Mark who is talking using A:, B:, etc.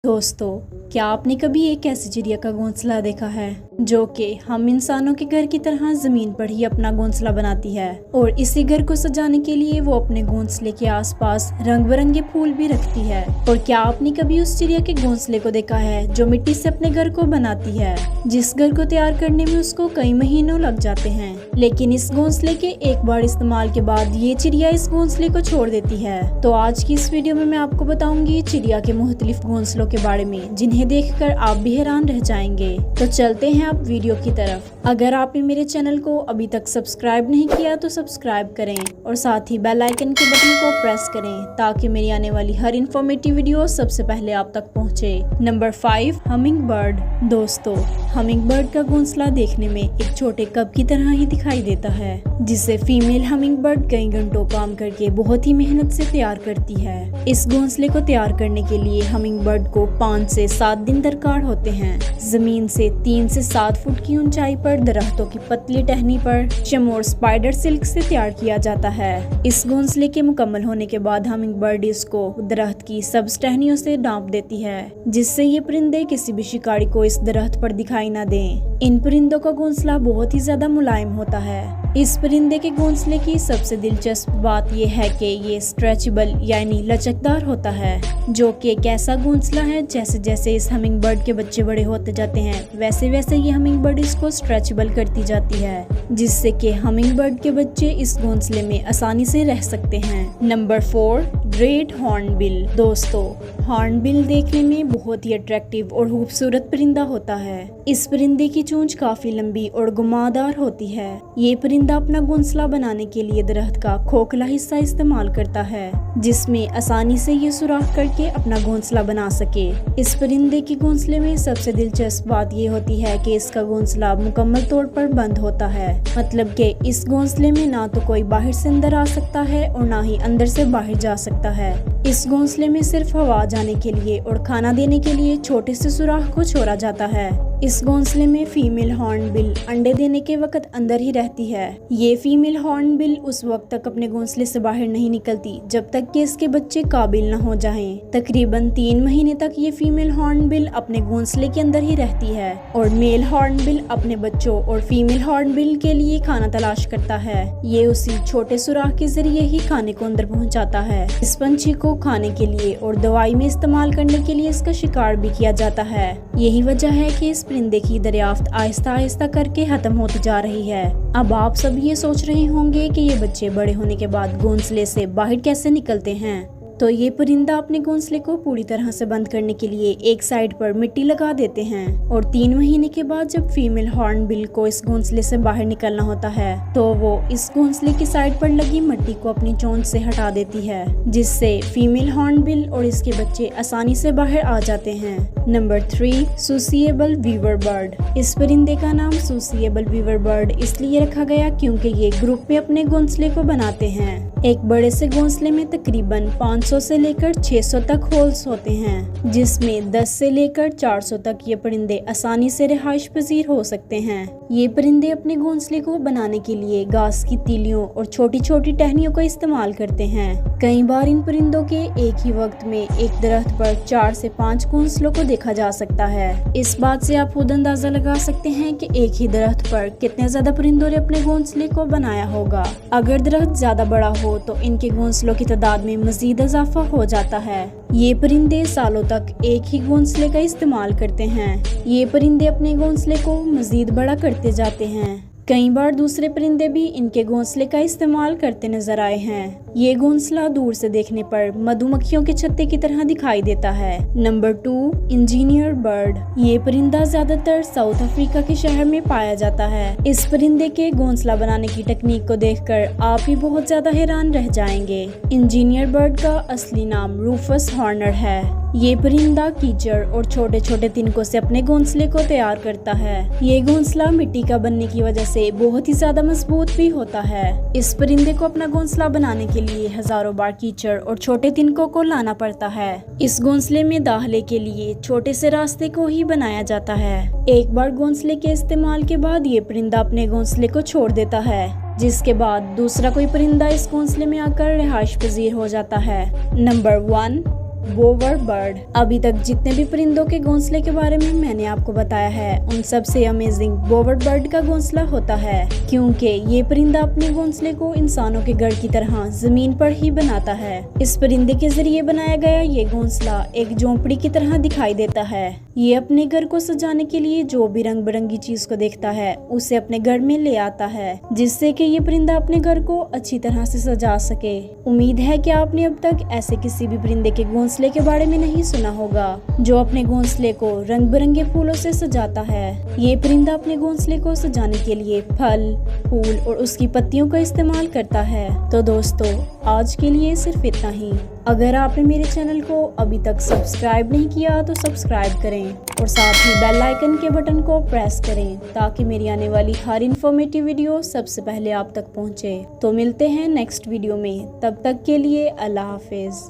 A: दोस्तों, क्या आपने कभी एक ऐसी चिड़िया का घोंसला देखा है जो कि हम इंसानों के घर की तरह जमीन पर ही अपना घोंसला बनाती है और इसी घर को सजाने के लिए वो अपने घोंसले के आसपास रंग बिरंगे फूल भी रखती है। और क्या आपने कभी उस चिड़िया के घोंसले को देखा है जो मिट्टी से अपने घर को बनाती है, जिस घर को तैयार करने में उसको कई महीनों लग जाते हैं, लेकिन इस घोंसले के एक बार इस्तेमाल के बाद ये चिड़िया इस घोंसले को छोड़ देती है। तो आज की इस वीडियो में मैं आपको बताऊंगी चिड़िया के मुख्तलिफ घोंसलों के बारे में, जिन्हें देखकर आप भी हैरान रह जाएंगे। तो चलते हैं अब वीडियो की तरफ। अगर आपने मेरे चैनल को अभी तक सब्सक्राइब नहीं किया तो सब्सक्राइब करें और साथ ही बेल आइकन के बटन को प्रेस करें ताकि मेरी आने वाली हर इन्फॉर्मेटिव वीडियो सबसे पहले आप तक पहुंचे। Number 5, humming bird. दोस्तों, हमिंग बर्ड का घोंसला देखने में एक छोटे कप की तरह ही दिखाई देता है, जिसे फीमेल हमिंग बर्ड कई घंटों काम करके बहुत ही मेहनत से तैयार करती है। इस घोंसले को तैयार करने के लिए हमिंग बर्ड को 5 से 7 दिन दरकार होते हैं। जमीन से 3 से 7 फुट की ऊंचाई पर दरख्तों की पतली टहनी पर चमोर स्पाइडर सिल्क से तैयार किया जाता है। इस घोंसले के मुकम्मल होने के बाद हमिंग बर्ड इसको दरख्त की सब्ज टहनियों से ढांप देती है, जिससे ये परिंदे किसी भी शिकारी को इस दरख्त पर दिखाई न दें। इन परिंदों का घोंसला बहुत ही ज्यादा मुलायम होता है। इस परिंदे के घोंसले की सबसे दिलचस्प बात यह है कि ये स्ट्रेचेबल यानी लचकदार होता है, जो कि एक ऐसा घोंसला है जैसे जैसे इस हमिंग बर्ड के बच्चे बड़े होते जाते हैं वैसे वैसे ये हमिंग बर्ड इसको स्ट्रेचेबल करती जाती है, जिससे कि हमिंग बर्ड के बच्चे इस घोंसले में आसानी से रह सकते हैं। Number 4, great hornbill. दोस्तों, हॉर्नबिल देखने में बहुत ही अट्रैक्टिव और खूबसूरत परिंदा होता है। इस परिंदे की चोंच काफी लंबी और घुमावदार होती है। ये परिंदा अपना घोंसला बनाने के लिए दरख्त का खोखला हिस्सा इस्तेमाल करता है, जिसमें आसानी से ये सुराख करके अपना घोंसला बना सके। इस परिंदे के घोंसले में सबसे दिलचस्प बात ये होती है कि इसका घोंसला मुकम्मल तौर पर बंद होता है, मतलब कि इस घोंसले में ना तो कोई बाहर से अंदर आ सकता है और ना ही अंदर से बाहर जा सकता है। इस घोंसले में सिर्फ हवा जाने के लिए और खाना देने के लिए छोटे से सुराख को छोड़ा जाता है। इस घोंसले में फीमेल हॉर्नबिल अंडे देने के वक्त अंदर ही रहती है। ये फीमेल हॉर्नबिल उस वक्त तक अपने घोंसले से बाहर नहीं निकलती जब तक कि इसके बच्चे काबिल न हो जाएं। तकरीबन 3 महीने तक ये फीमेल हॉर्नबिल अपने घोंसले के अंदर ही रहती है और मेल हॉर्नबिल अपने बच्चों और फीमेल हॉर्नबिल के लिए खाना तलाश करता है। ये उसी छोटे सुराख के जरिए ही खाने को अंदर पहुंचाता है। इस पंछी को खाने के लिए और दवाई में इस्तेमाल करने के लिए इसका शिकार भी किया जाता है। यही वजह है कि इस परिंदे की दरियाफ्त आहिस्ता आहिस्ता करके खत्म होती जा रही है। अब आप सब ये सोच रहे होंगे कि ये बच्चे बड़े होने के बाद घोंसले से बाहर कैसे निकलते हैं। तो ये परिंदा अपने घोंसले को पूरी तरह से बंद करने के लिए एक साइड पर मिट्टी लगा देते हैं और 3 महीने के बाद जब फीमेल हॉर्नबिल को इस घोंसले से बाहर निकलना होता है तो वो इस घोंसले की साइड पर लगी मिट्टी को अपनी चोंच से हटा देती है, जिससे फीमेल हॉर्नबिल और इसके बच्चे आसानी से बाहर आ जाते हैं। Number 3, sociable weaver bird. इस परिंदे का नाम सोसिएबल वीवर बर्ड इसलिए रखा गया क्योंकि ये ग्रुप में अपने घोंसले को बनाते हैं। एक बड़े से घोंसले में तकरीबन 500 से लेकर 600 तक होल्स होते हैं, जिसमें 10 से लेकर 400 तक ये परिंदे आसानी से रिहाइश पजीर हो सकते हैं। ये परिंदे अपने घोंसले को बनाने के लिए घास की तीलियों और छोटी छोटी टहनियों का इस्तेमाल करते हैं। कई बार इन परिंदों के एक ही वक्त में एक दरख्त पर 4 से 5 घोंसलों को देखा जा सकता है। इस बात से आप खुद अंदाजा लगा सकते हैं कि एक ही दरख्त पर कितने ज्यादा परिंदों ने अपने घोंसले को बनाया होगा। अगर दरख्त ज्यादा बड़ा हो तो इनके घोंसलों की तादाद में मजीद इजाफा हो जाता है। ये परिंदे सालों तक एक ही घोंसले का इस्तेमाल करते हैं। ये परिंदे अपने घोंसले को मजीद बड़ा करते जाते हैं। कई बार दूसरे परिंदे भी इनके घोंसले का इस्तेमाल करते नजर आए हैं। ये घोंसला दूर से देखने पर मधुमक्खियों के छत्ते की तरह दिखाई देता है। Number 2, engineer bird. ये परिंदा ज्यादातर साउथ अफ्रीका के शहर में पाया जाता है। इस परिंदे के घोंसला बनाने की तकनीक को देखकर आप भी बहुत ज्यादा हैरान रह जाएंगे। इंजीनियर बर्ड का असली नाम रूफस हॉर्नर है। ये परिंदा कीचड़ और छोटे छोटे तिनकों से अपने घोंसले को तैयार करता है। ये घोंसला मिट्टी का बनने की वजह से बहुत ही ज्यादा मजबूत भी होता है। इस परिंदे को अपना घोंसला बनाने के लिए हजारों बार कीचड़ और छोटे तिनकों को लाना पड़ता है। इस घोंसले में दाखिले के लिए छोटे से रास्ते को ही बनाया जाता है। एक बार घोंसले के इस्तेमाल के बाद ये परिंदा अपने घोंसले को छोड़ देता है, जिसके बाद दूसरा कोई परिंदा इस घोंसले में आकर रिहाइश पजीर हो जाता है। Number 1, बोवर bird. अभी तक जितने भी परिंदों के घोंसले के बारे में मैंने आपको बताया है, उन सबसे अमेजिंग बोवर बर्ड का घोंसला होता है, क्योंकि ये परिंदा अपने घोंसले को इंसानों के घर की तरह जमीन पर ही बनाता है। इस परिंदे के जरिए बनाया गया ये घोंसला एक झोंपड़ी की तरह दिखाई देता है। ये अपने घर को सजाने के लिए जो भी रंग बिरंगी चीज को देखता है उसे अपने घर में ले आता है, जिससे कि ये परिंदा अपने घर को अच्छी तरह से सजा सके। उम्मीद है कि आपने अब तक ऐसे किसी भी परिंदे के घोंसले के बारे में नहीं सुना होगा जो अपने घोंसले को रंग बिरंगे फूलों से सजाता है। ये परिंदा अपने घोंसले को सजाने के लिए फल, फूल और उसकी पत्तियों का इस्तेमाल करता है। तो दोस्तों, आज के लिए सिर्फ इतना ही। अगर आपने मेरे चैनल को अभी तक सब्सक्राइब नहीं किया तो सब्सक्राइब करें और साथ ही बेल आइकन के बटन को प्रेस करें ताकि मेरी आने वाली हर इन्फॉर्मेटिव वीडियो सबसे पहले आप तक पहुंचे। तो मिलते हैं नेक्स्ट वीडियो में, तब तक के लिए अल्लाह हाफिज।